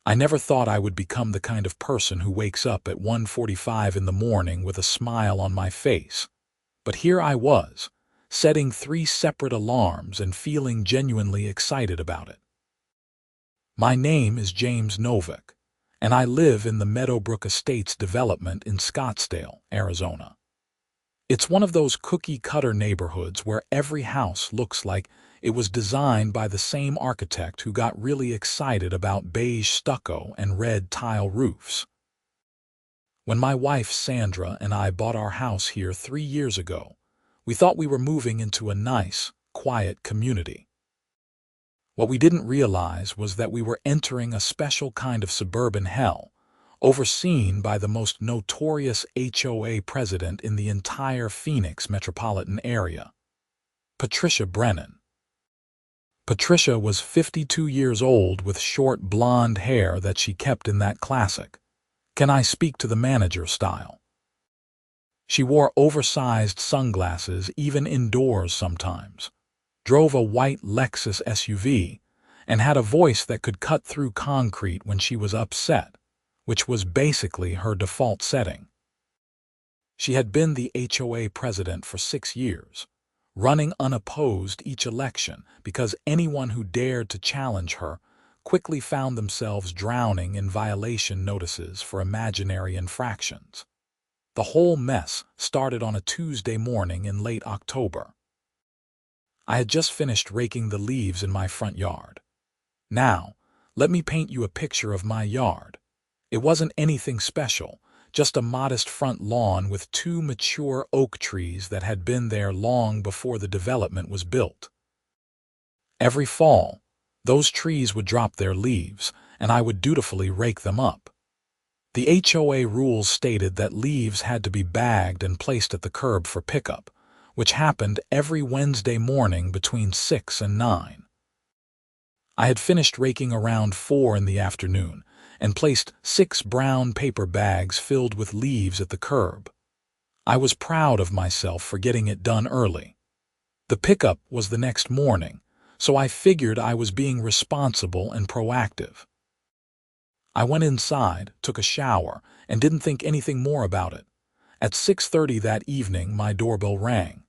I never thought I would become the kind of person who wakes up at 1:45 in the morning with a smile on my face. But here I was, setting 3 separate alarms and feeling genuinely excited about it. My name is James Novak, and I live in the Meadowbrook Estates development in Scottsdale, Arizona. It's one of those cookie-cutter neighborhoods where every house looks like it was designed by the same architect who got really excited about beige stucco and red tile roofs. When my wife Sandra and I bought our house here 3 years ago, we thought we were moving into a nice, quiet community. What we didn't realize was that we were entering a special kind of suburban hell, overseen by the most notorious HOA president in the entire Phoenix metropolitan area, Patricia Brennan. Patricia was 52 years old with short blonde hair that she kept in that classic "can I speak to the manager" style. She wore oversized sunglasses even indoors sometimes, drove a white Lexus SUV, and had a voice that could cut through concrete when she was upset, which was basically her default setting. She had been the HOA president for 6 years, running unopposed each election because anyone who dared to challenge her quickly found themselves drowning in violation notices for imaginary infractions. The whole mess started on a Tuesday morning in late October. I had just finished raking the leaves in my front yard. Now, let me paint you a picture of my yard. It wasn't anything special, just a modest front lawn with 2 mature oak trees that had been there long before the development was built. Every fall, those trees would drop their leaves, and I would dutifully rake them up. The HOA rules stated that leaves had to be bagged and placed at the curb for pickup, which happened every Wednesday morning between 6 and 9. I had finished raking around 4 in the afternoon and placed 6 brown paper bags filled with leaves at the curb. I was proud of myself for getting it done early. The pickup was the next morning, so I figured I was being responsible and proactive. I went inside, took a shower, and didn't think anything more about it. At 6:30 that evening, my doorbell rang.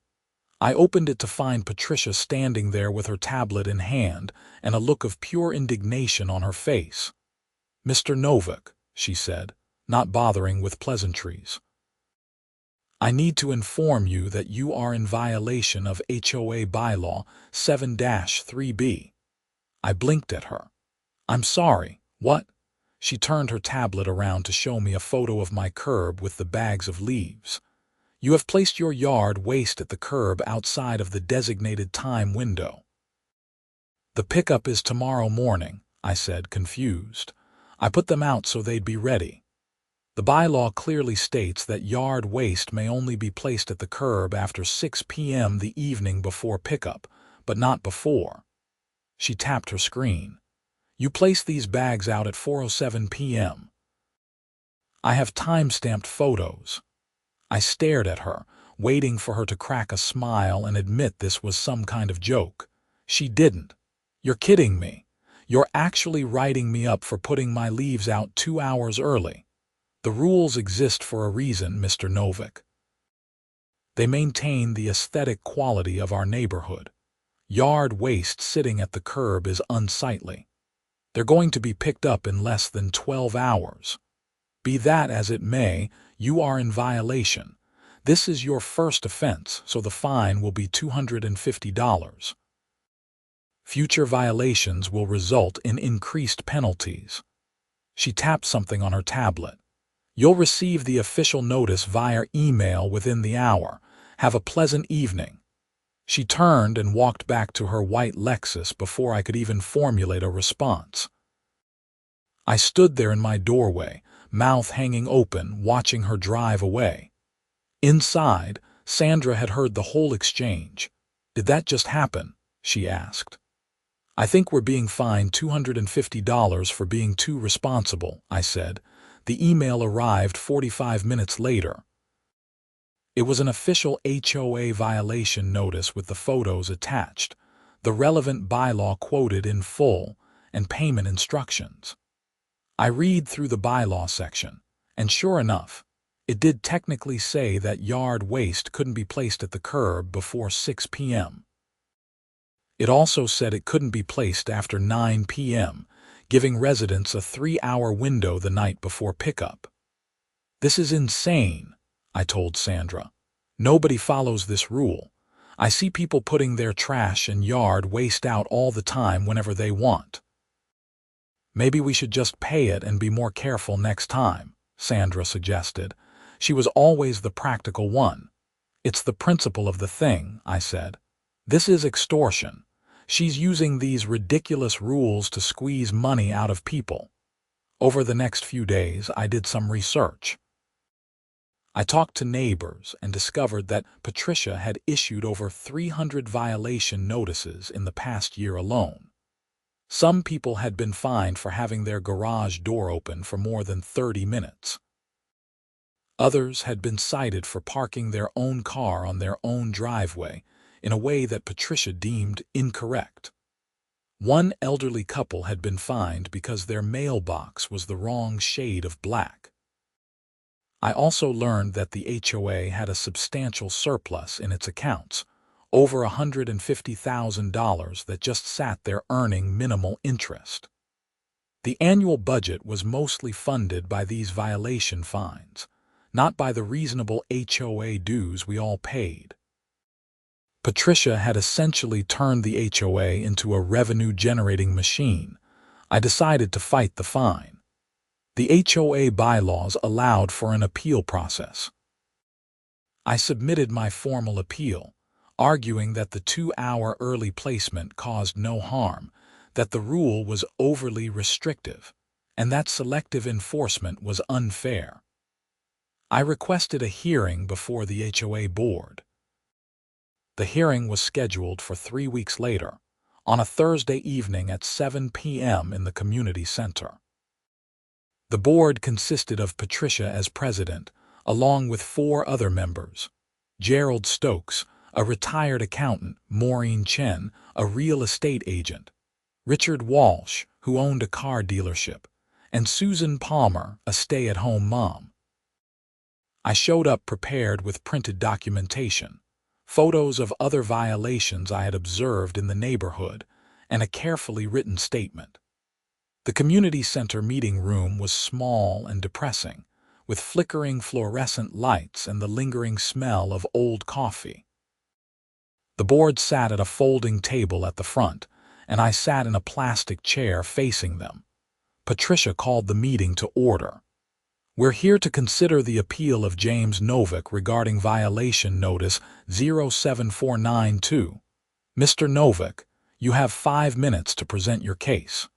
I opened it to find Patricia standing there with her tablet in hand and a look of pure indignation on her face. "Mr. Novak," she said, not bothering with pleasantries, "I need to inform you that you are in violation of HOA bylaw 7-3B. I blinked at her. "I'm sorry, what?" She turned her tablet around to show me a photo of my curb with the bags of leaves. "You have placed your yard waste at the curb outside of the designated time window." "The pickup is tomorrow morning," I said, confused. "I put them out so they'd be ready." "The bylaw clearly states that yard waste may only be placed at the curb after 6 p.m. the evening before pickup, but not before." She tapped her screen. "You placed these bags out at 4:07 p.m. I have time-stamped photos." I stared at her, waiting for her to crack a smile and admit this was some kind of joke. She didn't. "You're kidding me. You're actually writing me up for putting my leaves out 2 hours early. The rules exist for a reason, Mr. Novak. They maintain the aesthetic quality of our neighborhood. Yard waste sitting at the curb is unsightly. They're going to be picked up in less than 12 hours. Be that as it may, you are in violation. This is your first offense, so the fine will be $250. Future violations will result in increased penalties." She tapped something on her tablet. "You'll receive the official notice via email within the hour. Have a pleasant evening." She turned and walked back to her white Lexus before I could even formulate a response. I stood there in my doorway, mouth hanging open, watching her drive away. Inside, Sandra had heard the whole exchange. "Did that just happen?" she asked. "I think we're being fined $250 for being too responsible," I said. The email arrived 45 minutes later. It was an official HOA violation notice with the photos attached, the relevant bylaw quoted in full, and payment instructions. I read through the bylaw section, and sure enough, it did technically say that yard waste couldn't be placed at the curb before 6 p.m. It also said it couldn't be placed after 9 p.m., giving residents a 3-hour window the night before pickup. "This is insane," I told Sandra. "Nobody follows this rule. I see people putting their trash and yard waste out all the time whenever they want." "Maybe we should just pay it and be more careful next time," Sandra suggested. She was always the practical one. "It's the principle of the thing," I said. "This is extortion. She's using these ridiculous rules to squeeze money out of people." Over the next few days, I did some research. I talked to neighbors and discovered that Patricia had issued over 300 violation notices in the past year alone. Some people had been fined for having their garage door open for more than 30 minutes. Others had been cited for parking their own car on their own driveway in a way that Patricia deemed incorrect. One elderly couple had been fined because their mailbox was the wrong shade of black. I also learned that the HOA had a substantial surplus in its accounts, over $150,000 that just sat there earning minimal interest. The annual budget was mostly funded by these violation fines, not by the reasonable HOA dues we all paid. Patricia had essentially turned the HOA into a revenue-generating machine. I decided to fight the fine. The HOA bylaws allowed for an appeal process. I submitted my formal appeal, arguing that the 2-hour early placement caused no harm, that the rule was overly restrictive, and that selective enforcement was unfair. I requested a hearing before the HOA board. The hearing was scheduled for 3 weeks later, on a Thursday evening at 7 p.m. in the community center. The board consisted of Patricia as president, along with 4 other members: Gerald Stokes, a retired accountant; Maureen Chen, a real estate agent; Richard Walsh, who owned a car dealership; and Susan Palmer, a stay-at-home mom. I showed up prepared with printed documentation, photos of other violations I had observed in the neighborhood, and a carefully written statement. The community center meeting room was small and depressing, with flickering fluorescent lights and the lingering smell of old coffee. The board sat at a folding table at the front, and I sat in a plastic chair facing them. Patricia called the meeting to order. "We're here to consider the appeal of James Novak regarding violation notice 07492. Mr. Novak, you have 5 minutes to present your case."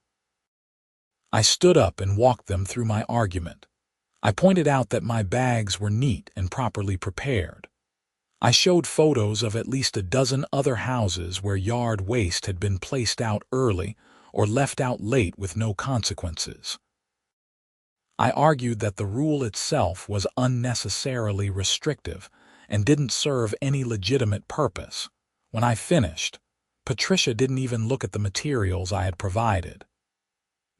I stood up and walked them through my argument. I pointed out that my bags were neat and properly prepared. I showed photos of at least a dozen other houses where yard waste had been placed out early or left out late with no consequences. I argued that the rule itself was unnecessarily restrictive and didn't serve any legitimate purpose. When I finished, Patricia didn't even look at the materials I had provided.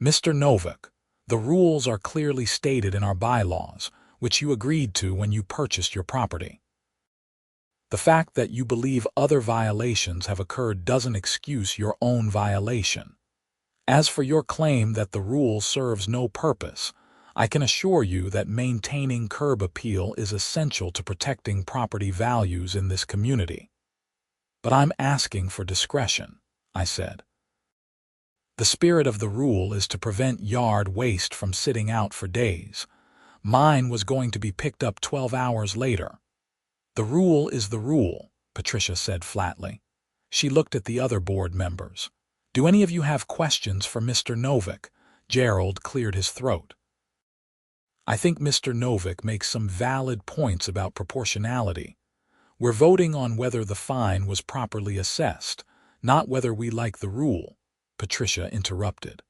"Mr. Novak, the rules are clearly stated in our bylaws, which you agreed to when you purchased your property. The fact that you believe other violations have occurred doesn't excuse your own violation. As for your claim that the rule serves no purpose, I can assure you that maintaining curb appeal is essential to protecting property values in this community." "But I'm asking for discretion," I said. "The spirit of the rule is to prevent yard waste from sitting out for days. Mine was going to be picked up 12 hours later." "The rule is the rule," Patricia said flatly. She looked at the other board members. "Do any of you have questions for Mr. Novak?" Gerald cleared his throat. "I think Mr. Novak makes some valid points about proportionality. We're voting on whether the fine was properly assessed, not whether we like the rule," Patricia interrupted.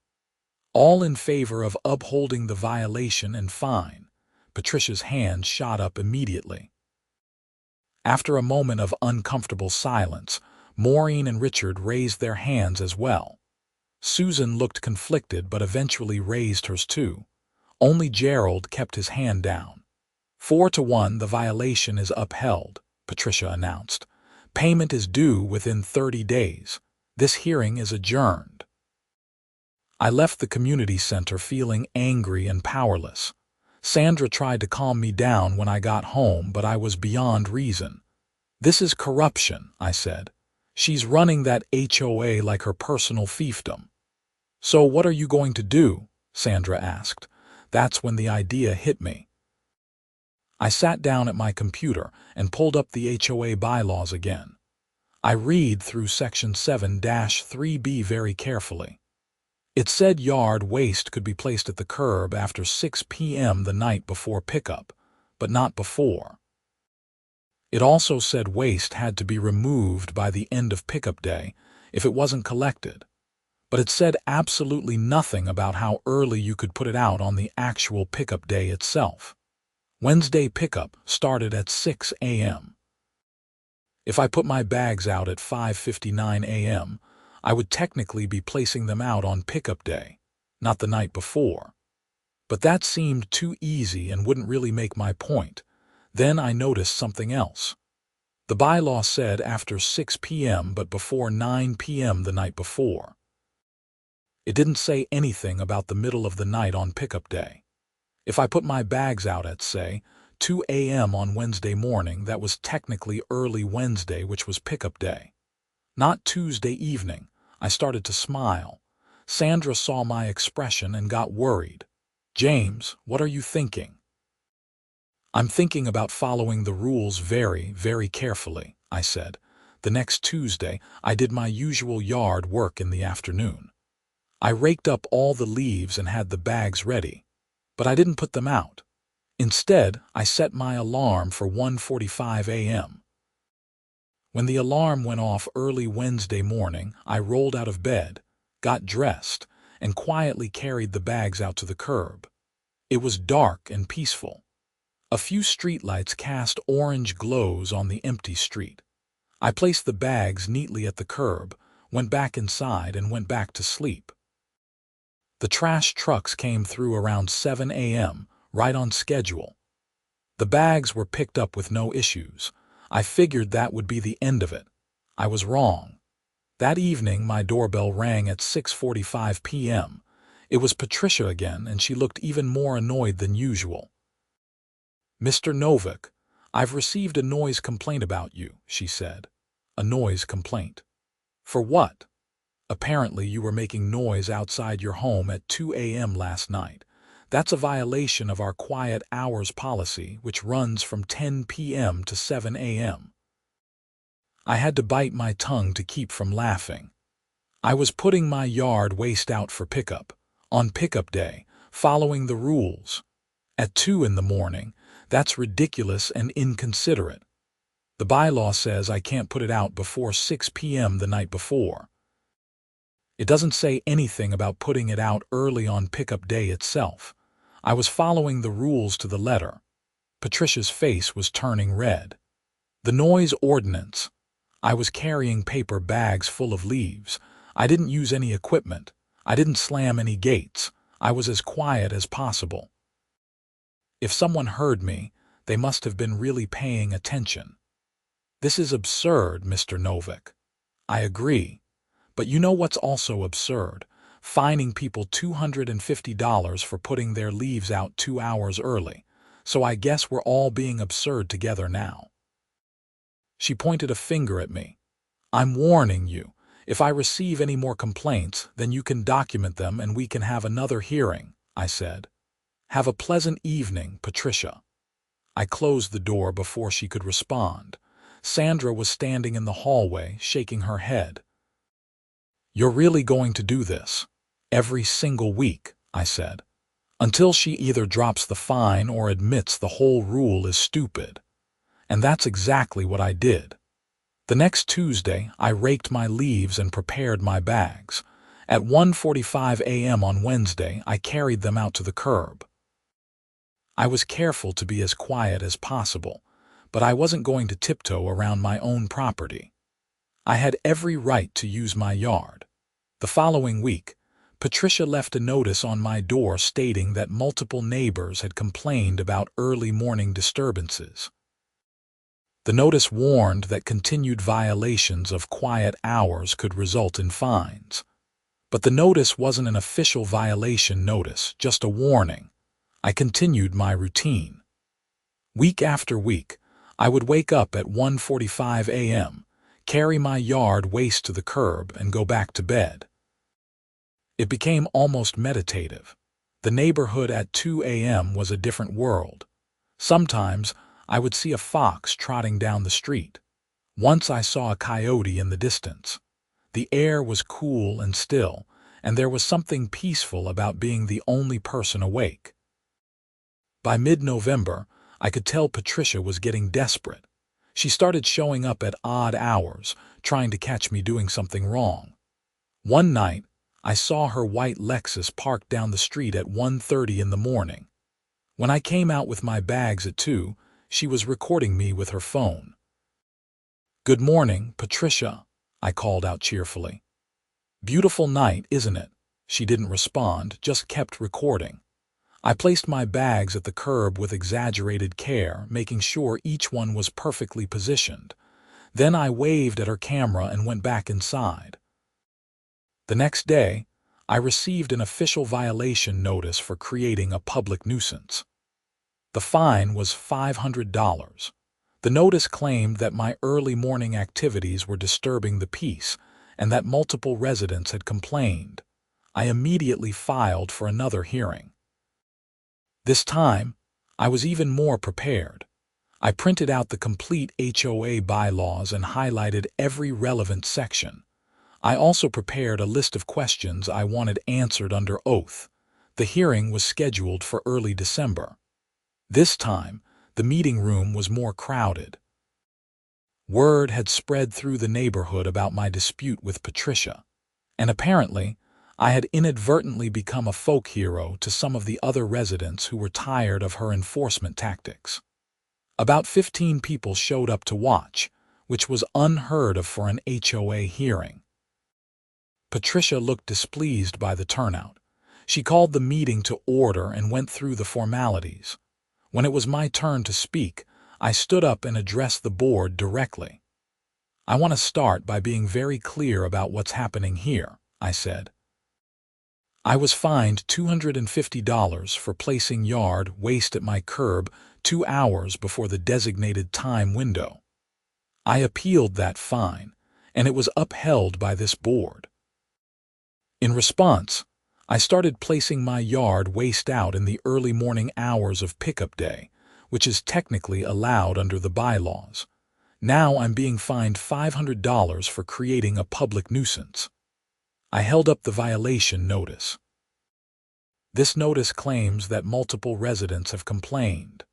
"All in favor of upholding the violation and fine." Patricia's hand shot up immediately. After a moment of uncomfortable silence, Maureen and Richard raised their hands as well. Susan looked conflicted but eventually raised hers too. Only Gerald kept his hand down. 4-1, the violation is upheld, Patricia announced. Payment is due within 30 days. This hearing is adjourned. I left the community center feeling angry and powerless. Sandra tried to calm me down when I got home, but I was beyond reason. This is corruption, I said. She's running that HOA like her personal fiefdom. So what are you going to do? Sandra asked. That's when the idea hit me. I sat down at my computer and pulled up the HOA bylaws again. I read through Section 7-3B very carefully. It said yard waste could be placed at the curb after 6 p.m. the night before pickup, but not before. It also said waste had to be removed by the end of pickup day if it wasn't collected. But it said absolutely nothing about how early you could put it out on the actual pickup day itself. Wednesday pickup started at 6 a.m. If I put my bags out at 5:59 a.m., I would technically be placing them out on pickup day, not the night before. But that seemed too easy and wouldn't really make my point. Then I noticed something else. The bylaw said after 6 p.m. but before 9 p.m. the night before. It didn't say anything about the middle of the night on pickup day. If I put my bags out at, say, 2 a.m. on Wednesday morning, that was technically early Wednesday, which was pickup day. Not Tuesday evening. I started to smile. Sandra saw my expression and got worried. James, what are you thinking? I'm thinking about following the rules very, very carefully, I said. The next Tuesday, I did my usual yard work in the afternoon. I raked up all the leaves and had the bags ready, but I didn't put them out. Instead, I set my alarm for 1:45 a.m. When the alarm went off early Wednesday morning, I rolled out of bed, got dressed, and quietly carried the bags out to the curb. It was dark and peaceful. A few streetlights cast orange glows on the empty street. I placed the bags neatly at the curb, went back inside, and went back to sleep. The trash trucks came through around 7 a.m., right on schedule. The bags were picked up with no issues. I figured that would be the end of it. I was wrong. That evening, my doorbell rang at 6:45 p.m. It was Patricia again, and she looked even more annoyed than usual. Mr. Novak, I've received a noise complaint about you, she said. A noise complaint. For what? Apparently you were making noise outside your home at 2 a.m. last night. That's a violation of our quiet hours policy, which runs from 10 p.m. to 7 a.m. I had to bite my tongue to keep from laughing. I was putting my yard waste out for pickup, on pickup day, following the rules. At 2 in the morning, that's ridiculous and inconsiderate. The bylaw says I can't put it out before 6 p.m. the night before. It doesn't say anything about putting it out early on pickup day itself. I was following the rules to the letter. Patricia's face was turning red. The noise ordinance. I was carrying paper bags full of leaves. I didn't use any equipment. I didn't slam any gates. I was as quiet as possible. If someone heard me, they must have been really paying attention. This is absurd, Mr. Novak. I agree. But you know what's also absurd? Fining people $250 for putting their leaves out 2 hours early. So I guess we're all being absurd together now. She pointed a finger at me. I'm warning you. If I receive any more complaints, then you can document them and we can have another hearing, I said. Have a pleasant evening, Patricia. I closed the door before she could respond. Sandra was standing in the hallway, shaking her head. You're really going to do this? Every single week, I said. Until she either drops the fine or admits the whole rule is stupid. And that's exactly what I did. The next Tuesday, I raked my leaves and prepared my bags. At 1:45 a.m. on Wednesday, I carried them out to the curb. I was careful to be as quiet as possible, but I wasn't going to tiptoe around my own property. I had every right to use my yard. The following week, Patricia left a notice on my door stating that multiple neighbors had complained about early morning disturbances. The notice warned that continued violations of quiet hours could result in fines. But the notice wasn't an official violation notice, just a warning. I continued my routine. Week after week, I would wake up at 1:45 a.m., carry my yard waste to the curb, and go back to bed. It became almost meditative. The neighborhood at 2 a.m. was a different world. Sometimes I would see a fox trotting down the street. Once I saw a coyote in the distance. The air was cool and still, and there was something peaceful about being the only person awake. By mid-November, I could tell Patricia was getting desperate. She started showing up at odd hours, trying to catch me doing something wrong. One night, I saw her white Lexus parked down the street at 1:30 in the morning. When I came out with my bags at 2, she was recording me with her phone. "Good morning, Patricia," I called out cheerfully. "Beautiful night, isn't it?" She didn't respond, just kept recording. I placed my bags at the curb with exaggerated care, making sure each one was perfectly positioned. Then I waved at her camera and went back inside. The next day, I received an official violation notice for creating a public nuisance. The fine was $500. The notice claimed that my early morning activities were disturbing the peace and that multiple residents had complained. I immediately filed for another hearing. This time, I was even more prepared. I printed out the complete HOA bylaws and highlighted every relevant section. I also prepared a list of questions I wanted answered under oath. The hearing was scheduled for early December. This time, the meeting room was more crowded. Word had spread through the neighborhood about my dispute with Patricia, and apparently, I had inadvertently become a folk hero to some of the other residents who were tired of her enforcement tactics. About 15 people showed up to watch, which was unheard of for an HOA hearing. Patricia looked displeased by the turnout. She called the meeting to order and went through the formalities. When it was my turn to speak, I stood up and addressed the board directly. "I want to start by being very clear about what's happening here," I said. I was fined $250 for placing yard waste at my curb 2 hours before the designated time window. I appealed that fine, and it was upheld by this board. In response, I started placing my yard waste out in the early morning hours of pickup day, which is technically allowed under the bylaws. Now I'm being fined $500 for creating a public nuisance. I held up the violation notice. This notice claims that multiple residents have complained.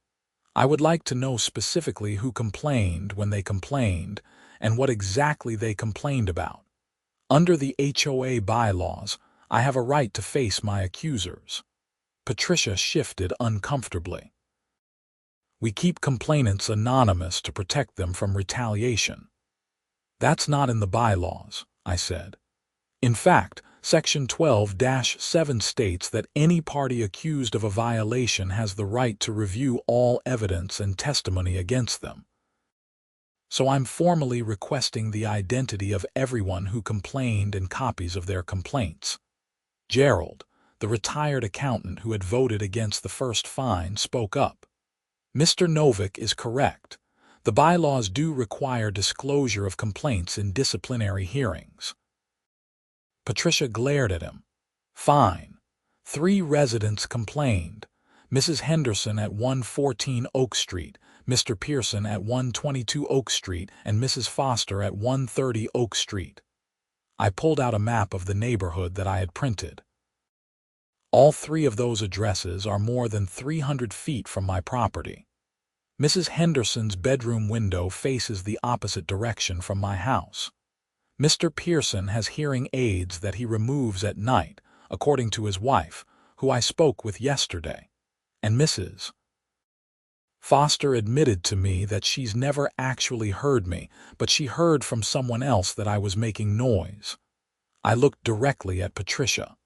I would like to know specifically who complained when they complained and what exactly they complained about. Under the HOA bylaws, I have a right to face my accusers. Patricia shifted uncomfortably. "We keep complainants anonymous to protect them from retaliation." "That's not in the bylaws," I said. "In fact, Section 12-7 states that any party accused of a violation has the right to review all evidence and testimony against them. So I'm formally requesting the identity of everyone who complained and copies of their complaints." Gerald, the retired accountant who had voted against the first fine, spoke up. "Mr. Novak is correct. The bylaws do require disclosure of complaints in disciplinary hearings." Patricia glared at him. "Fine. 3 residents complained. Mrs. Henderson at 114 Oak Street, Mr. Pearson at 122 Oak Street, and Mrs. Foster at 130 Oak Street." I pulled out a map of the neighborhood that I had printed. "All 3 of those addresses are more than 300 feet from my property. Mrs. Henderson's bedroom window faces the opposite direction from my house. Mr. Pearson has hearing aids that he removes at night, according to his wife, who I spoke with yesterday. And Mrs. Foster admitted to me that she's never actually heard me, but she heard from someone else that I was making noise. I looked directly at Patricia.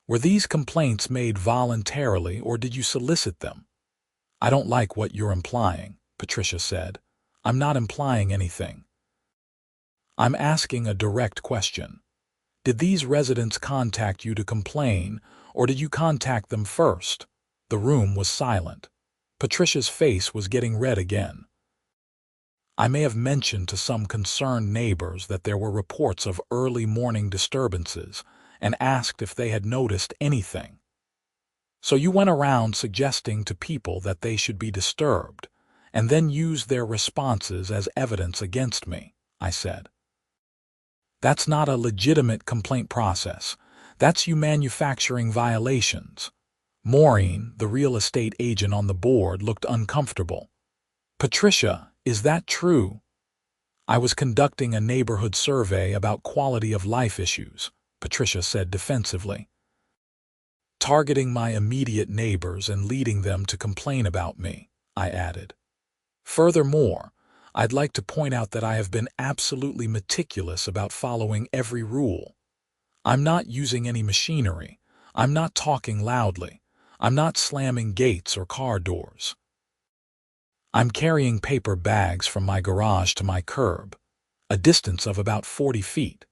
Were these complaints made voluntarily or did you solicit them? I don't like what you're implying, Patricia said. I'm not implying anything. I'm asking a direct question. Did these residents contact you to complain, or did you contact them first? The room was silent. Patricia's face was getting red again. I may have mentioned to some concerned neighbors that there were reports of early morning disturbances and asked if they had noticed anything. So you went around suggesting to people that they should be disturbed, and then used their responses as evidence against me, I said. That's not a legitimate complaint process. That's you manufacturing violations. Maureen, the real estate agent on the board, looked uncomfortable. Patricia, is that true? I was conducting a neighborhood survey about quality of life issues, Patricia said defensively. Targeting my immediate neighbors and leading them to complain about me, I added. Furthermore, I'd like to point out that I have been absolutely meticulous about following every rule. I'm not using any machinery. I'm not talking loudly. I'm not slamming gates or car doors. I'm carrying paper bags from my garage to my curb, a distance of about 40 feet.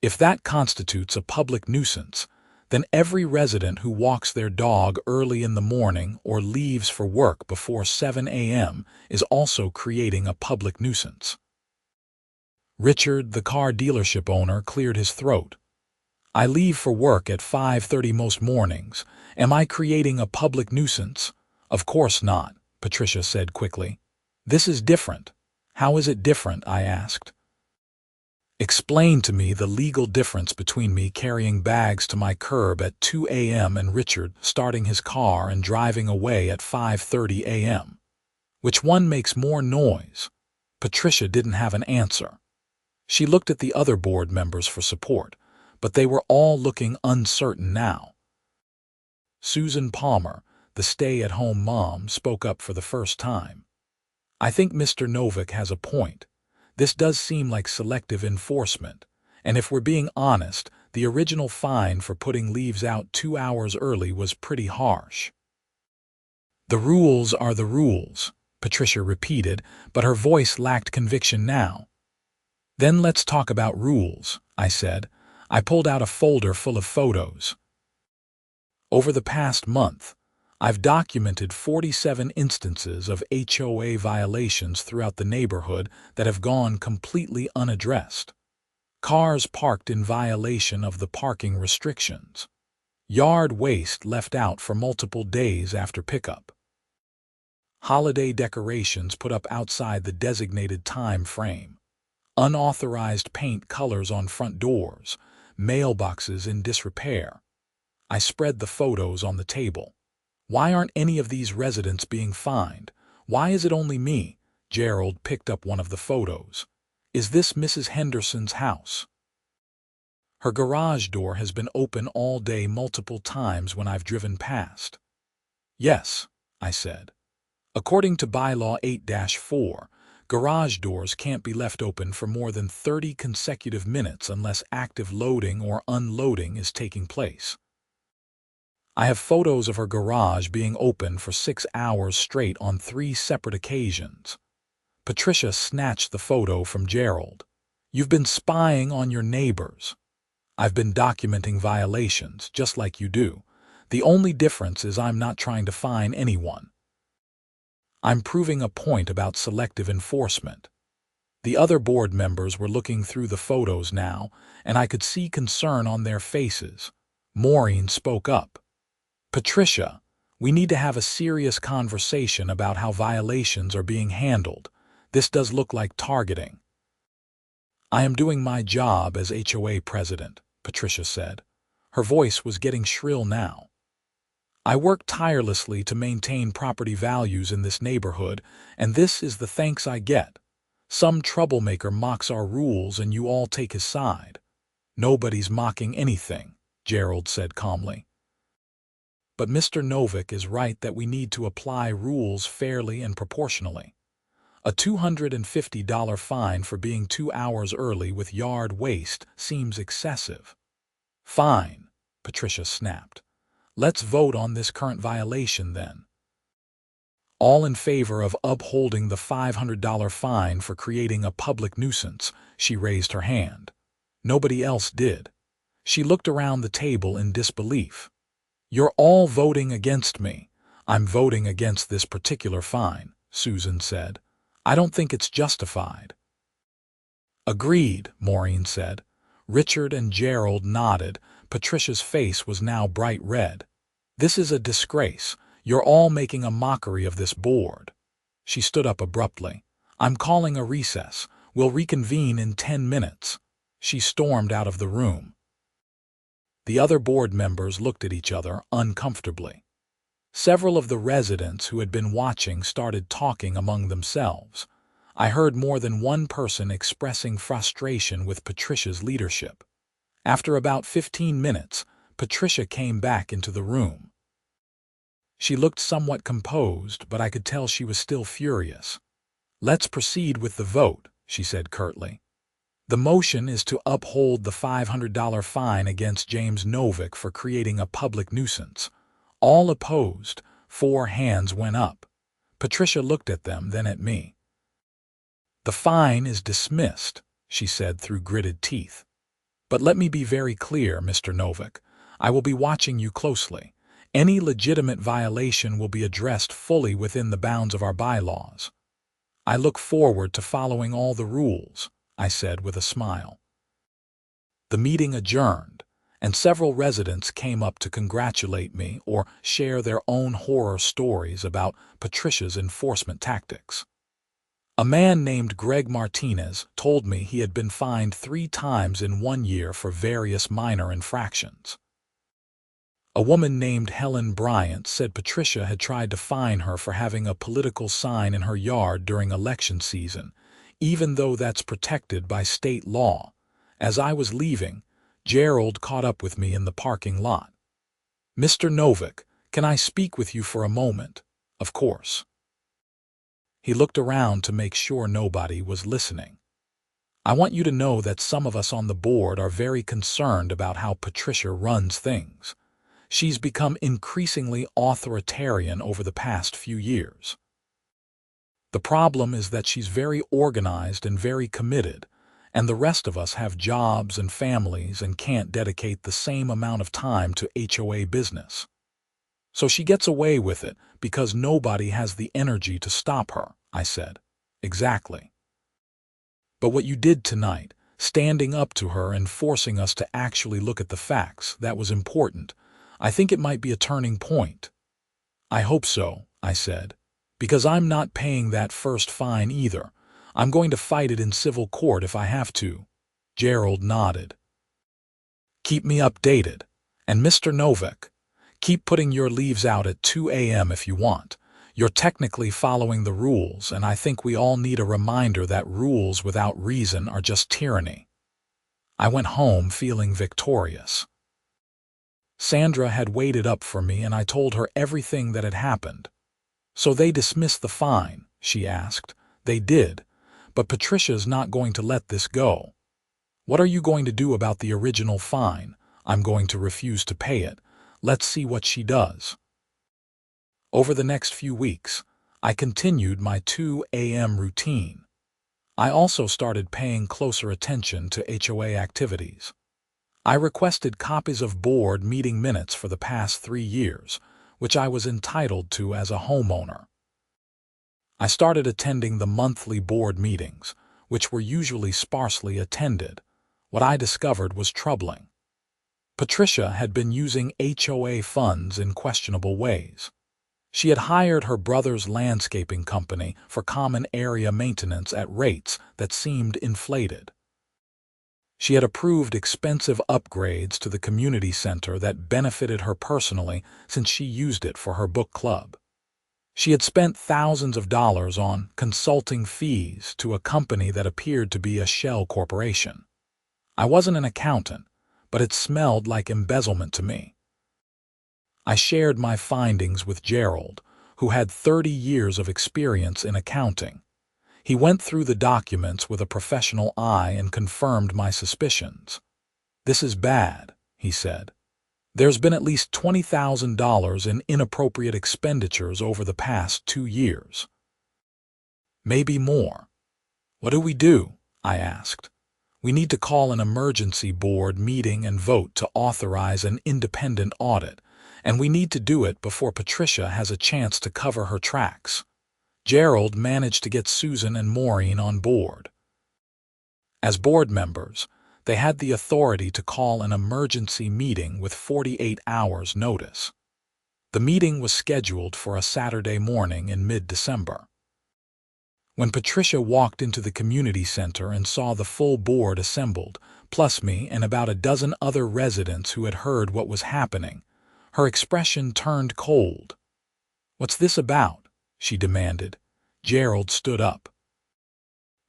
If that constitutes a public nuisance, then every resident who walks their dog early in the morning or leaves for work before 7 a.m. is also creating a public nuisance. Richard, the car dealership owner, cleared his throat. I leave for work at 5:30 most mornings. Am I creating a public nuisance? Of course not, Patricia said quickly. This is different. How is it different? I asked. Explain to me the legal difference between me carrying bags to my curb at 2 a.m. and Richard starting his car and driving away at 5:30 a.m. Which one makes more noise? Patricia didn't have an answer. She looked at the other board members for support, but they were all looking uncertain now. Susan Palmer, the stay-at-home mom, spoke up for the first time. I think Mr. Novak has a point. This does seem like selective enforcement, and if we're being honest, the original fine for putting leaves out 2 hours early was pretty harsh. The rules are the rules, Patricia repeated, but her voice lacked conviction now. Then let's talk about rules, I said. I pulled out a folder full of photos. Over the past month, I've documented 47 instances of HOA violations throughout the neighborhood that have gone completely unaddressed. Cars parked in violation of the parking restrictions. Yard waste left out for multiple days after pickup. Holiday decorations put up outside the designated time frame. Unauthorized paint colors on front doors. Mailboxes in disrepair. I spread the photos on the table. Why aren't any of these residents being fined? Why is it only me? Gerald picked up one of the photos. Is this Mrs. Henderson's house? Her garage door has been open all day multiple times when I've driven past. Yes, I said. According to Bylaw 8-4, garage doors can't be left open for more than 30 consecutive minutes unless active loading or unloading is taking place. I have photos of her garage being open for 6 hours straight on 3 separate occasions. Patricia snatched the photo from Gerald. You've been spying on your neighbors. I've been documenting violations, just like you do. The only difference is I'm not trying to fine anyone. I'm proving a point about selective enforcement. The other board members were looking through the photos now, and I could see concern on their faces. Maureen spoke up. Patricia, we need to have a serious conversation about how violations are being handled. This does look like targeting. I am doing my job as HOA president, Patricia said. Her voice was getting shrill now. I work tirelessly to maintain property values in this neighborhood, and this is the thanks I get. Some troublemaker mocks our rules and you all take his side. Nobody's mocking anything, Gerald said calmly. But Mr. Novak is right that we need to apply rules fairly and proportionally. A $250 fine for being 2 hours early with yard waste seems excessive. Fine, Patricia snapped. Let's vote on this current violation then. All in favor of upholding the $500 fine for creating a public nuisance, she raised her hand. Nobody else did. She looked around the table in disbelief. You're all voting against me. I'm voting against this particular fine, Susan said. I don't think it's justified. Agreed, Maureen said. Richard and Gerald nodded. Patricia's face was now bright red. This is a disgrace. You're all making a mockery of this board. She stood up abruptly. I'm calling a recess. We'll reconvene in 10 minutes. She stormed out of the room. The other board members looked at each other uncomfortably. Several of the residents who had been watching started talking among themselves. I heard more than one person expressing frustration with Patricia's leadership. After about 15 minutes, Patricia came back into the room. She looked somewhat composed, but I could tell she was still furious. Let's proceed with the vote, she said curtly. The motion is to uphold the $500 fine against James Novak for creating a public nuisance. All opposed. 4 hands went up. Patricia looked at them, then at me. The fine is dismissed, she said through gritted teeth. But let me be very clear, Mr. Novak. I will be watching you closely. Any legitimate violation will be addressed fully within the bounds of our bylaws. I look forward to following all the rules, I said with a smile. The meeting adjourned, and several residents came up to congratulate me or share their own horror stories about Patricia's enforcement tactics. A man named Greg Martinez told me he had been fined 3 times in 1 year for various minor infractions. A woman named Helen Bryant said Patricia had tried to fine her for having a political sign in her yard during election season, even though that's protected by state law. As I was leaving, Gerald caught up with me in the parking lot. Mr. Novak, can I speak with you for a moment? Of course. He looked around to make sure nobody was listening. I want you to know that some of us on the board are very concerned about how Patricia runs things. She's become increasingly authoritarian over the past few years. The problem is that she's very organized and very committed, and the rest of us have jobs and families and can't dedicate the same amount of time to HOA business. So she gets away with it because nobody has the energy to stop her, I said. Exactly. But what you did tonight, standing up to her and forcing us to actually look at the facts, that was important. I think it might be a turning point. I hope so, I said, because I'm not paying that first fine either. I'm going to fight it in civil court if I have to. Gerald nodded. Keep me updated. And Mr. Novak, keep putting your leaves out at 2 a.m. if you want. You're technically following the rules, and I think we all need a reminder that rules without reason are just tyranny. I went home feeling victorious. Sandra had waited up for me, and I told her everything that had happened. So they dismissed the fine, she asked. They did, but Patricia's not going to let this go. What are you going to do about the original fine? I'm going to refuse to pay it. Let's see what she does. Over the next few weeks, I continued my 2 a.m. routine. I also started paying closer attention to HOA activities. I requested copies of board meeting minutes for the past 3 years, which I was entitled to as a homeowner. I started attending the monthly board meetings, which were usually sparsely attended. What I discovered was troubling. Patricia had been using HOA funds in questionable ways. She had hired her brother's landscaping company for common area maintenance at rates that seemed inflated. She had approved expensive upgrades to the community center that benefited her personally since she used it for her book club. She had spent thousands of dollars on consulting fees to a company that appeared to be a shell corporation. I wasn't an accountant, but it smelled like embezzlement to me. I shared my findings with Gerald, who had 30 years of experience in accounting. He went through the documents with a professional eye and confirmed my suspicions. This is bad, he he said. There's been at least $20,000 in inappropriate expenditures over the past 2 years. Maybe more. What do we do? I asked. We need to call an emergency board meeting and vote to authorize an independent audit, and we need to do it before Patricia has a chance to cover her tracks. Gerald managed to get Susan and Maureen on board. As board members, they had the authority to call an emergency meeting with 48 hours' notice. The meeting was scheduled for a Saturday morning in mid-December. When Patricia walked into the community center and saw the full board assembled, plus me and about a dozen other residents who had heard what was happening, her expression turned cold. "What's this about?" she demanded. Gerald stood up.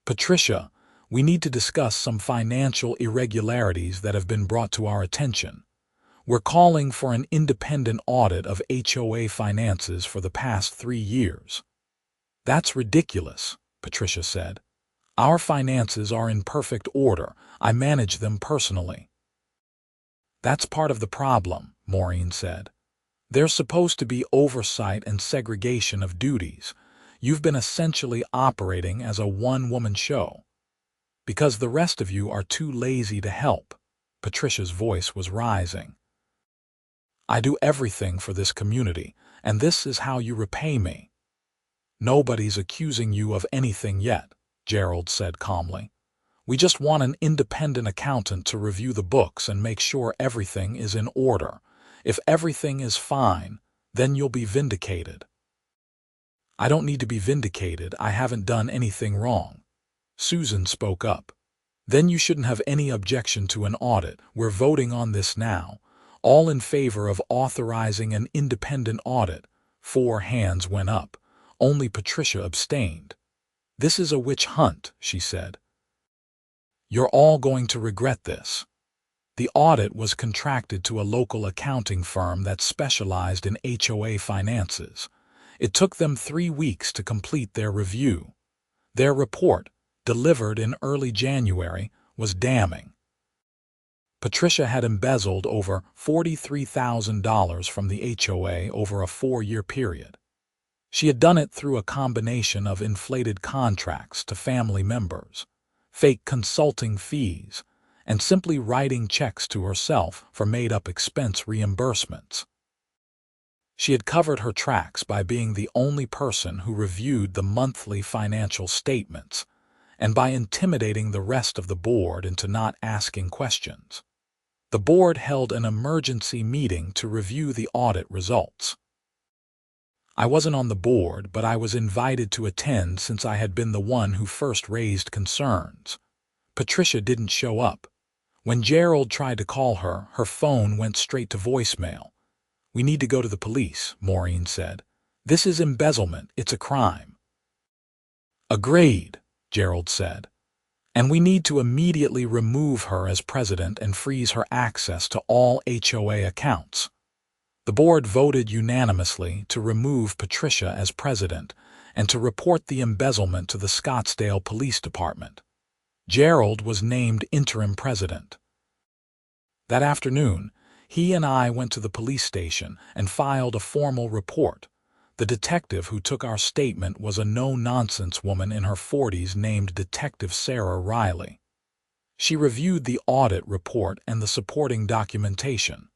"Patricia, we need to discuss some financial irregularities that have been brought to our attention. We're calling for an independent audit of HOA finances for the past 3 years. "That's ridiculous," Patricia said. "Our finances are in perfect order. I manage them personally." "That's part of the problem," Maureen said. "There's supposed to be oversight and segregation of duties. You've been essentially operating as a one-woman show. Because the rest of you are too lazy to help." Patricia's voice was rising. "I do everything for this community, and this is how you repay me." "Nobody's accusing you of anything yet," Gerald said calmly. "We just want an independent accountant to review the books and make sure everything is in order. If everything is fine, then you'll be vindicated." "I don't need to be vindicated. I haven't done anything wrong." Susan spoke up. "Then you shouldn't have any objection to an audit. We're voting on this now. All in favor of authorizing an independent audit." 4 hands went up. Only Patricia abstained. "This is a witch hunt," she said. "You're all going to regret this." The audit was contracted to a local accounting firm that specialized in HOA finances. It took them 3 weeks to complete their review. Their report, delivered in early January, was damning. Patricia had embezzled over $43,000 from the HOA over a 4-year period. She had done it through a combination of inflated contracts to family members, fake consulting fees, and simply writing checks to herself for made-up expense reimbursements. She had covered her tracks by being the only person who reviewed the monthly financial statements, and by intimidating the rest of the board into not asking questions. The board held an emergency meeting to review the audit results. I wasn't on the board, but I was invited to attend since I had been the one who first raised concerns. Patricia didn't show up. When Gerald tried to call her, her phone went straight to voicemail. "We need to go to the police," Maureen said. "This is embezzlement. It's a crime." "Agreed," Gerald said. "And we need to immediately remove her as president and freeze her access to all HOA accounts." The board voted unanimously to remove Patricia as president and to report the embezzlement to the Scottsdale Police Department. Gerald was named interim president. That afternoon, he and I went to the police station and filed a formal report. The detective who took our statement was a no-nonsense woman in her 40s named Detective Sarah Riley. She reviewed the audit report and the supporting documentation.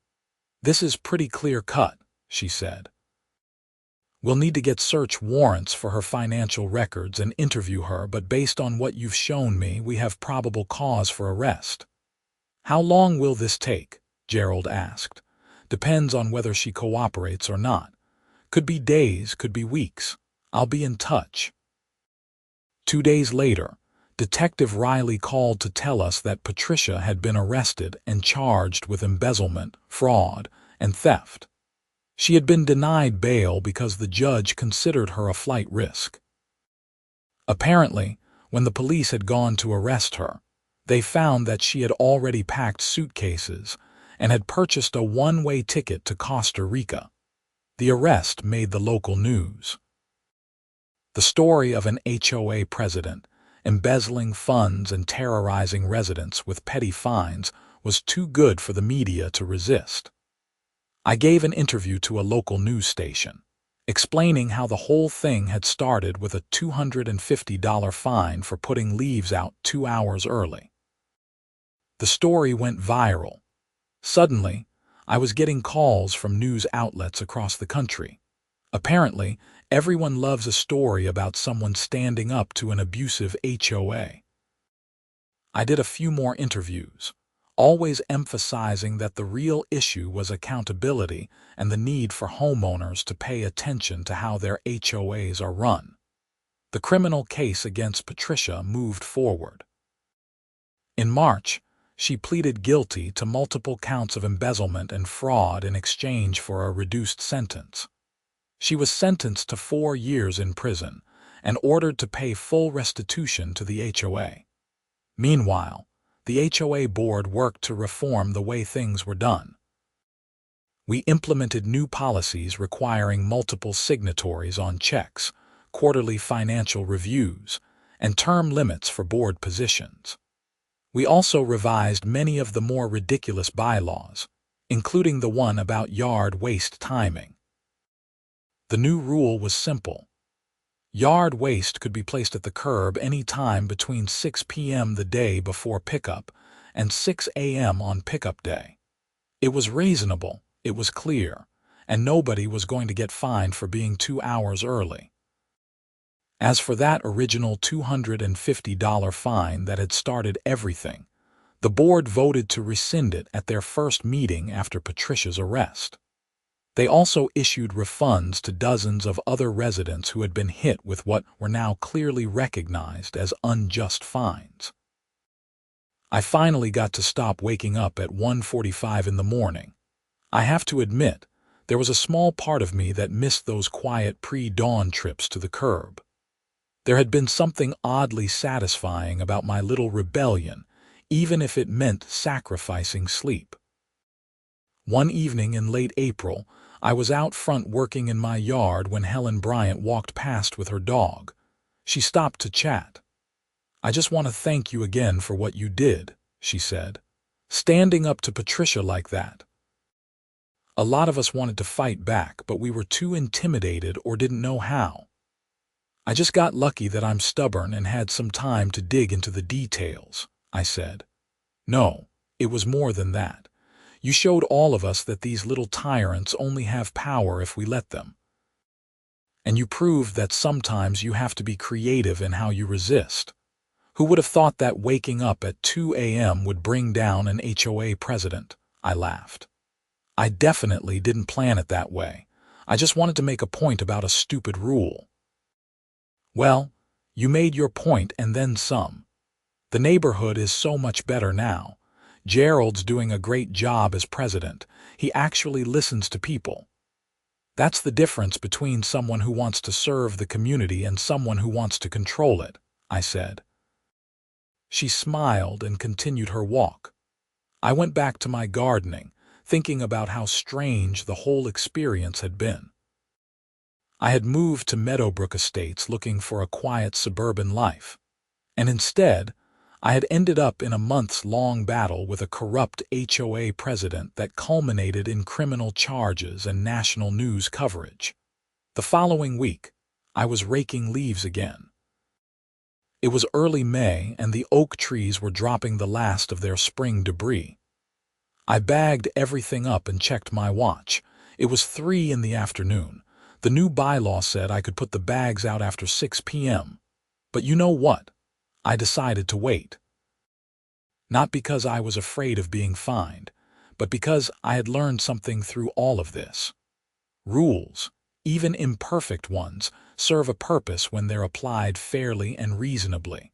"This is pretty clear-cut," she said. "We'll need to get search warrants for her financial records and interview her, but based on what you've shown me, we have probable cause for arrest." "How long will this take?" Gerald asked. "Depends on whether she cooperates or not. Could be days, could be weeks. I'll be in touch." 2 days later, Detective Riley called to tell us that Patricia had been arrested and charged with embezzlement, fraud, and theft. She had been denied bail because the judge considered her a flight risk. Apparently, when the police had gone to arrest her, they found that she had already packed suitcases and had purchased a one-way ticket to Costa Rica. The arrest made the local news. The story of an HOA president embezzling funds and terrorizing residents with petty fines was too good for the media to resist. I gave an interview to a local news station, explaining how the whole thing had started with a $250 fine for putting leaves out 2 hours early. The story went viral. Suddenly, I was getting calls from news outlets across the country. Apparently, everyone loves a story about someone standing up to an abusive HOA. I did a few more interviews, always emphasizing that the real issue was accountability and the need for homeowners to pay attention to how their HOAs are run. The criminal case against Patricia moved forward. In March, she pleaded guilty to multiple counts of embezzlement and fraud in exchange for a reduced sentence. She was sentenced to 4 years in prison and ordered to pay full restitution to the HOA. Meanwhile, the HOA board worked to reform the way things were done. We implemented new policies requiring multiple signatories on checks, quarterly financial reviews, and term limits for board positions. We also revised many of the more ridiculous bylaws, including the one about yard waste timing. The new rule was simple. Yard waste could be placed at the curb any time between 6 p.m. the day before pickup and 6 a.m. on pickup day. It was reasonable, it was clear, and nobody was going to get fined for being 2 hours early. As for that original $250 fine that had started everything, the board voted to rescind it at their first meeting after Patricia's arrest. They also issued refunds to dozens of other residents who had been hit with what were now clearly recognized as unjust fines. I finally got to stop waking up at 1:45 in the morning. I have to admit, there was a small part of me that missed those quiet pre-dawn trips to the curb. There had been something oddly satisfying about my little rebellion, even if it meant sacrificing sleep. One evening in late April, I was out front working in my yard when Helen Bryant walked past with her dog. She stopped to chat. "I just want to thank you again for what you did," she said. "Standing up to Patricia like that. A lot of us wanted to fight back, but we were too intimidated or didn't know how. I just got lucky that I'm stubborn and had some time to dig into the details," I said. "No, it was more than that. You showed all of us that these little tyrants only have power if we let them. And you proved that sometimes you have to be creative in how you resist. Who would have thought that waking up at 2 a.m. would bring down an HOA president?" I laughed. "I definitely didn't plan it that way. I just wanted to make a point about a stupid rule." "Well, you made your point and then some. The neighborhood is so much better now. Gerald's doing a great job as president. He actually listens to people. That's the difference between someone who wants to serve the community and someone who wants to control it," I said. She smiled and continued her walk. I went back to my gardening, thinking about how strange the whole experience had been. I had moved to Meadowbrook Estates looking for a quiet suburban life, and instead, I had ended up in a months-long battle with a corrupt HOA president that culminated in criminal charges and national news coverage. The following week, I was raking leaves again. It was early May, and the oak trees were dropping the last of their spring debris. I bagged everything up and checked my watch. It was 3 in the afternoon. The new bylaw said I could put the bags out after 6 p.m. But you know what? I decided to wait. Not because I was afraid of being fined, but because I had learned something through all of this. Rules, even imperfect ones, serve a purpose when they're applied fairly and reasonably.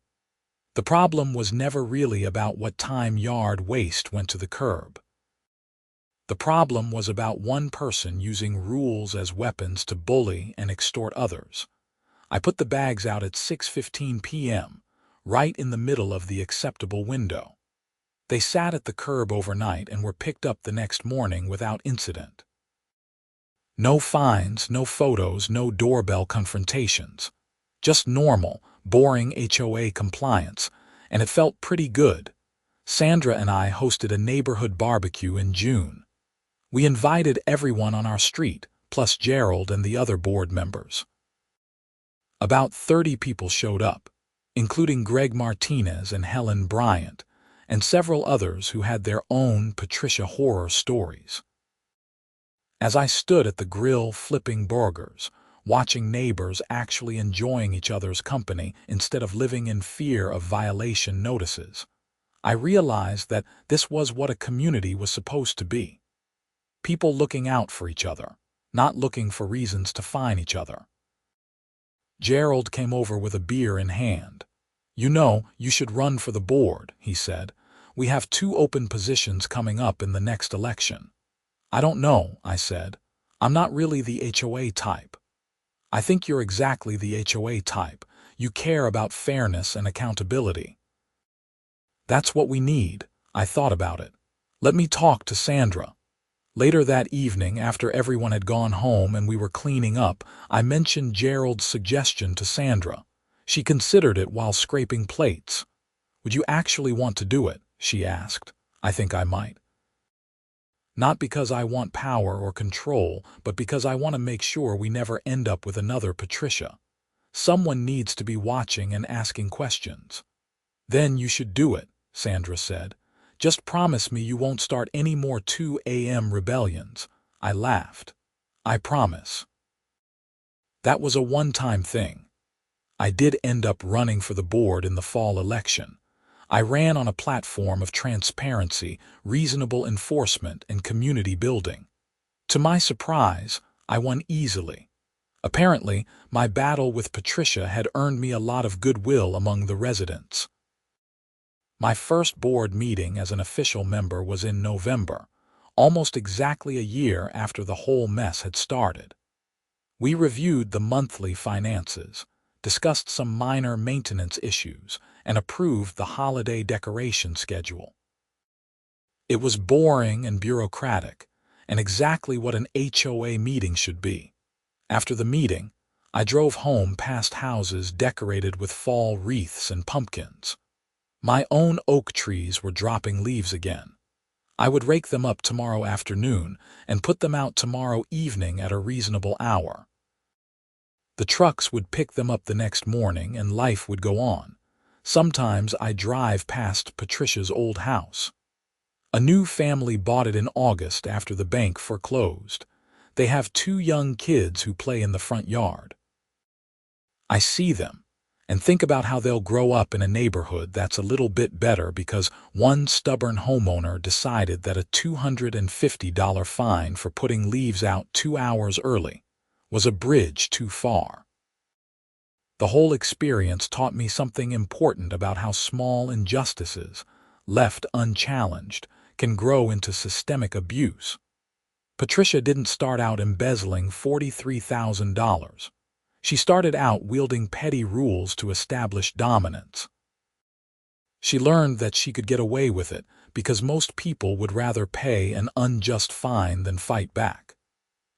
The problem was never really about what time yard waste went to the curb. The problem was about one person using rules as weapons to bully and extort others. I put the bags out at 6:15 p.m., right in the middle of the acceptable window. They sat at the curb overnight and were picked up the next morning without incident. No fines, no photos, no doorbell confrontations. Just normal, boring HOA compliance, and it felt pretty good. Sandra and I hosted a neighborhood barbecue in June. We invited everyone on our street, plus Gerald and the other board members. About 30 people showed up, including Greg Martinez and Helen Bryant, and several others who had their own Patricia horror stories. As I stood at the grill flipping burgers, watching neighbors actually enjoying each other's company instead of living in fear of violation notices, I realized that this was what a community was supposed to be. People looking out for each other, not looking for reasons to fine each other. Gerald came over with a beer in hand. "You know, you should run for the board," he said. "We have 2 open positions coming up in the next election." "I don't know," I said. "I'm not really the HOA type." "I think you're exactly the HOA type. You care about fairness and accountability." "That's what we need." I thought about it. "Let me talk to Sandra." Later that evening, after everyone had gone home and we were cleaning up, I mentioned Gerald's suggestion to Sandra. She considered it while scraping plates. "Would you actually want to do it?" she asked. "I think I might. Not because I want power or control, but because I want to make sure we never end up with another Patricia. Someone needs to be watching and asking questions." "Then you should do it," Sandra said. "Just promise me you won't start any more 2 a.m. rebellions." I laughed. "I promise." That was a one-time thing. I did end up running for the board in the fall election. I ran on a platform of transparency, reasonable enforcement, and community building. To my surprise, I won easily. Apparently, my battle with Patricia had earned me a lot of goodwill among the residents. My first board meeting as an official member was in November, almost exactly a year after the whole mess had started. We reviewed the monthly finances, discussed some minor maintenance issues, and approved the holiday decoration schedule. It was boring and bureaucratic, and exactly what an HOA meeting should be. After the meeting, I drove home past houses decorated with fall wreaths and pumpkins. My own oak trees were dropping leaves again. I would rake them up tomorrow afternoon and put them out tomorrow evening at a reasonable hour. The trucks would pick them up the next morning and life would go on. Sometimes I drive past Patricia's old house. A new family bought it in August after the bank foreclosed. They have 2 young kids who play in the front yard. I see them and think about how they'll grow up in a neighborhood that's a little bit better because one stubborn homeowner decided that a $250 fine for putting leaves out 2 hours early was a bridge too far. The whole experience taught me something important about how small injustices, left unchallenged, can grow into systemic abuse. Patricia didn't start out embezzling $43,000. She started out wielding petty rules to establish dominance. She learned that she could get away with it because most people would rather pay an unjust fine than fight back.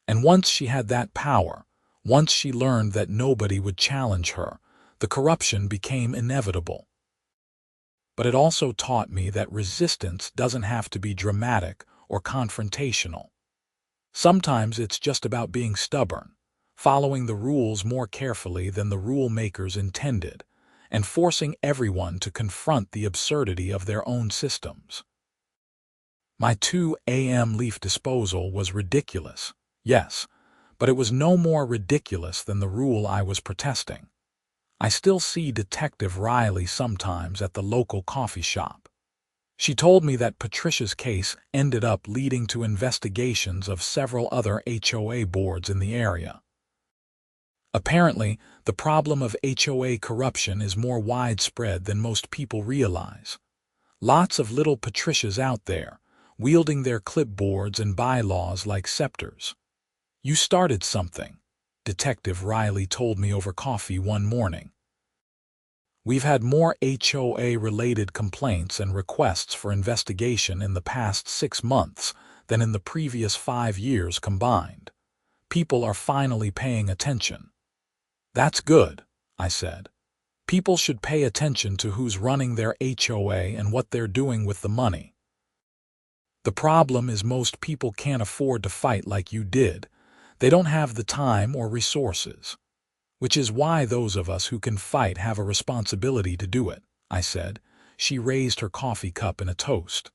And once she had that power, once she learned that nobody would challenge her, the corruption became inevitable. But it also taught me that resistance doesn't have to be dramatic or confrontational. Sometimes it's just about being stubborn, following the rules more carefully than the rule makers intended, and forcing everyone to confront the absurdity of their own systems. My 2 a.m. leaf disposal was ridiculous, yes, but it was no more ridiculous than the rule I was protesting. I still see Detective Riley sometimes at the local coffee shop. She told me that Patricia's case ended up leading to investigations of several other HOA boards in the area. Apparently, the problem of HOA corruption is more widespread than most people realize. Lots of little Patricias out there, wielding their clipboards and bylaws like scepters. "You started something," Detective Riley told me over coffee one morning. "We've had more HOA-related complaints and requests for investigation in the past 6 months than in the previous 5 years combined. People are finally paying attention." "That's good," I said. People should pay attention to who's running their HOA and what they're doing with the money. The problem is most people can't afford to fight like you did. They don't have the time or resources. Which is why those of us who can fight have a responsibility to do it, I said. She raised her coffee cup in a toast.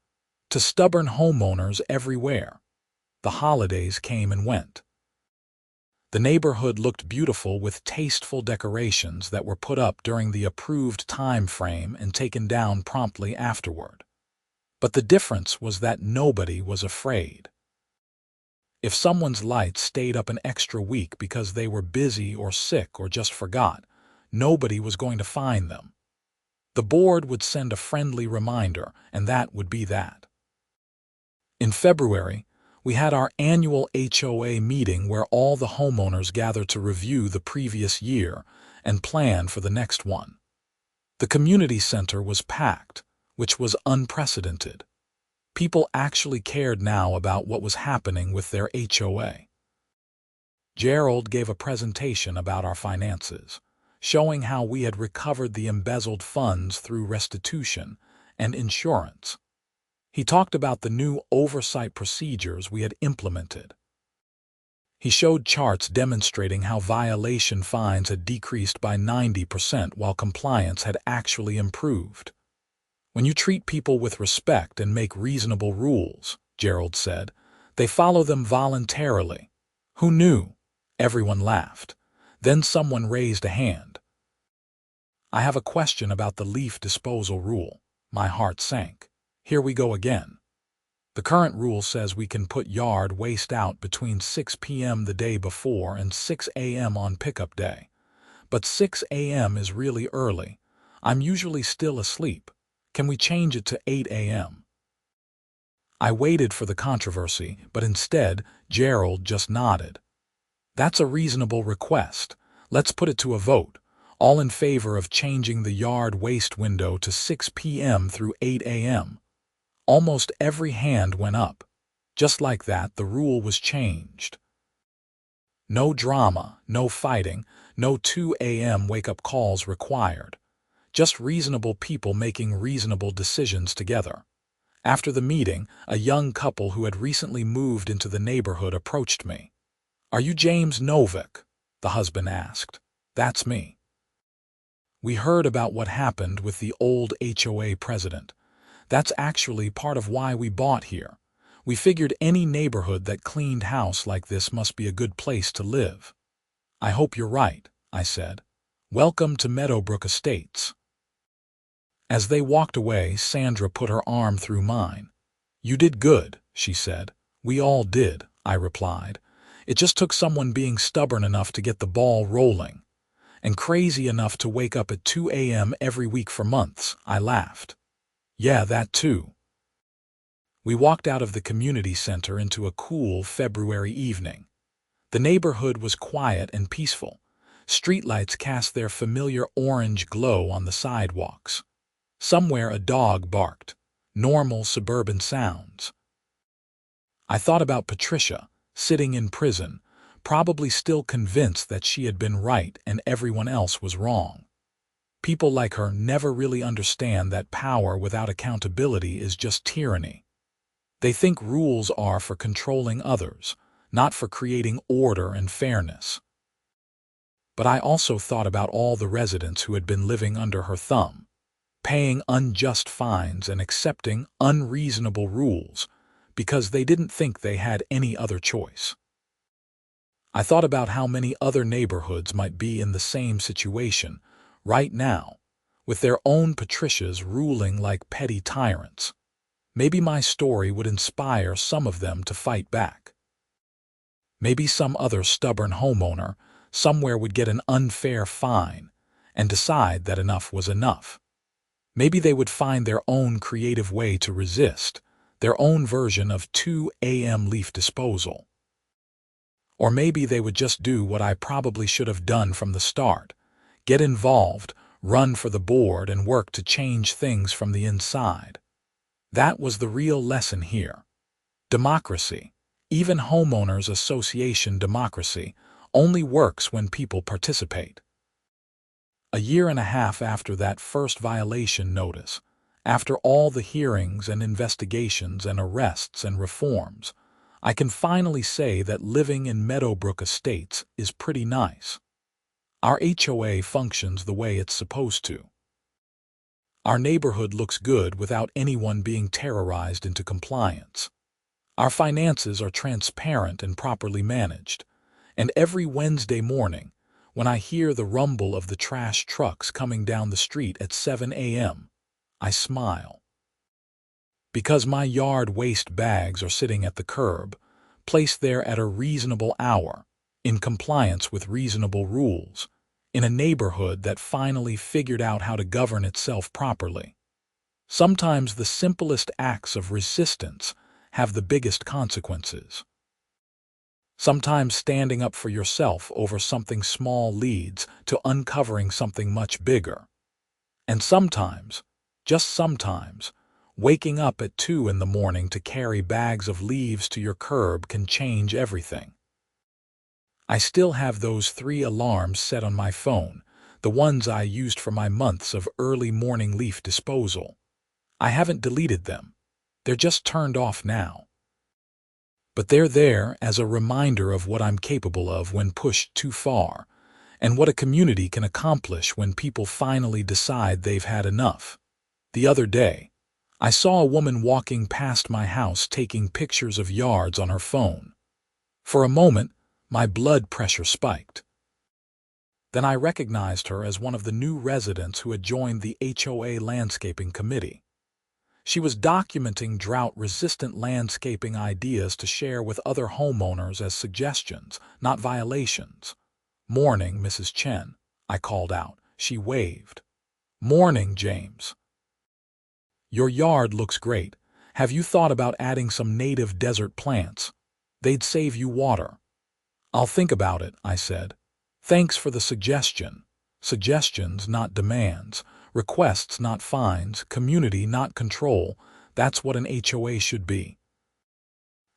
To stubborn homeowners everywhere. The holidays came and went. The neighborhood looked beautiful with tasteful decorations that were put up during the approved time frame and taken down promptly afterward. But the difference was that nobody was afraid. If someone's lights stayed up an extra week because they were busy or sick or just forgot, nobody was going to find them. The board would send a friendly reminder, and that would be that. In February, we had our annual HOA meeting where all the homeowners gathered to review the previous year and plan for the next one. The community center was packed, which was unprecedented. People actually cared now about what was happening with their HOA. Gerald gave a presentation about our finances, showing how we had recovered the embezzled funds through restitution and insurance. He talked about the new oversight procedures we had implemented. He showed charts demonstrating how violation fines had decreased by 90% while compliance had actually improved. When you treat people with respect and make reasonable rules, Gerald said, they follow them voluntarily. Who knew? Everyone laughed. Then someone raised a hand. I have a question about the leaf disposal rule. My heart sank. Here we go again. The current rule says we can put yard waste out between 6 p.m. the day before and 6 a.m. on pickup day. But 6 a.m. is really early. I'm usually still asleep. Can we change it to 8 a.m.? I waited for the controversy, but instead, Gerald just nodded. That's a reasonable request. Let's put it to a vote. All in favor of changing the yard waste window to 6 p.m. through 8 a.m. Almost every hand went up. Just like that, the rule was changed. No drama, no fighting, no 2 a.m. wake-up calls required. Just reasonable people making reasonable decisions together. After the meeting, a young couple who had recently moved into the neighborhood approached me. "Are you James Novak?" the husband asked. "That's me. We heard about what happened with the old HOA president. That's actually part of why we bought here. We figured any neighborhood that cleaned house like this must be a good place to live." "I hope you're right," I said. "Welcome to Meadowbrook Estates." As they walked away, Sandra put her arm through mine. "You did good," she said. "We all did," I replied. "It just took someone being stubborn enough to get the ball rolling. And crazy enough to wake up at 2 a.m. every week for months," I laughed. "Yeah, that too." We walked out of the community center into a cool February evening. The neighborhood was quiet and peaceful. Streetlights cast their familiar orange glow on the sidewalks. Somewhere a dog barked. Normal suburban sounds. I thought about Patricia, sitting in prison, probably still convinced that she had been right and everyone else was wrong. People like her never really understand that power without accountability is just tyranny. They think rules are for controlling others, not for creating order and fairness. But I also thought about all the residents who had been living under her thumb, paying unjust fines and accepting unreasonable rules because they didn't think they had any other choice. I thought about how many other neighborhoods might be in the same situation right now, with their own Patricias ruling like petty tyrants. Maybe my story would inspire some of them to fight back. Maybe some other stubborn homeowner somewhere would get an unfair fine and decide that enough was enough. Maybe they would find their own creative way to resist, their own version of 2 a.m. leaf disposal. Or maybe they would just do what I probably should have done from the start, get involved, run for the board, and work to change things from the inside. That was the real lesson here. Democracy, even homeowners association democracy, only works when people participate. A year and a half after that first violation notice, after all the hearings and investigations and arrests and reforms, I can finally say that living in Meadowbrook Estates is pretty nice. Our HOA functions the way it's supposed to. Our neighborhood looks good without anyone being terrorized into compliance. Our finances are transparent and properly managed. And every Wednesday morning, when I hear the rumble of the trash trucks coming down the street at 7 a.m., I smile. Because my yard waste bags are sitting at the curb, placed there at a reasonable hour, in compliance with reasonable rules, in a neighborhood that finally figured out how to govern itself properly. Sometimes the simplest acts of resistance have the biggest consequences. Sometimes standing up for yourself over something small leads to uncovering something much bigger. And sometimes, just sometimes, waking up at 2 in the morning to carry bags of leaves to your curb can change everything. I still have those 3 alarms set on my phone, the ones I used for my months of early morning leaf disposal. I haven't deleted them. They're just turned off now. But they're there as a reminder of what I'm capable of when pushed too far, and what a community can accomplish when people finally decide they've had enough. The other day, I saw a woman walking past my house taking pictures of yards on her phone. For a moment, my blood pressure spiked. Then I recognized her as one of the new residents who had joined the HOA landscaping committee. She was documenting drought-resistant landscaping ideas to share with other homeowners as suggestions, not violations. "Morning, Mrs. Chen," I called out. She waved. "Morning, James. Your yard looks great. Have you thought about adding some native desert plants? They'd save you water." "I'll think about it," I said. "Thanks for the suggestion." Suggestions, not demands. Requests, not fines. Community, not control. That's what an HOA should be.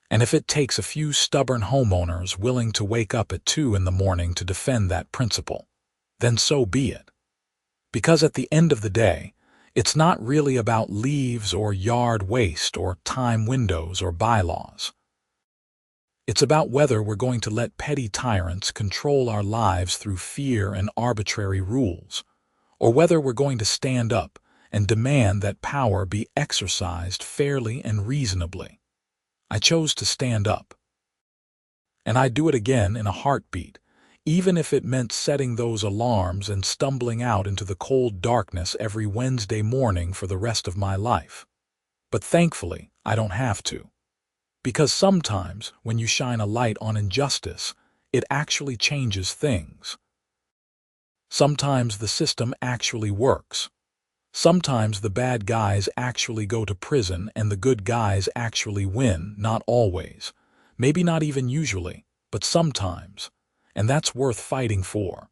And if it takes a few stubborn homeowners willing to wake up at 2 in the morning to defend that principle, then so be it. Because at the end of the day, it's not really about leaves or yard waste or time windows or bylaws. It's about whether we're going to let petty tyrants control our lives through fear and arbitrary rules, or whether we're going to stand up and demand that power be exercised fairly and reasonably. I chose to stand up. And I'd do it again in a heartbeat, even if it meant setting those alarms and stumbling out into the cold darkness every Wednesday morning for the rest of my life. But thankfully, I don't have to. Because sometimes, when you shine a light on injustice, it actually changes things. Sometimes the system actually works. Sometimes the bad guys actually go to prison and the good guys actually win, not always. Maybe not even usually, but sometimes. And that's worth fighting for.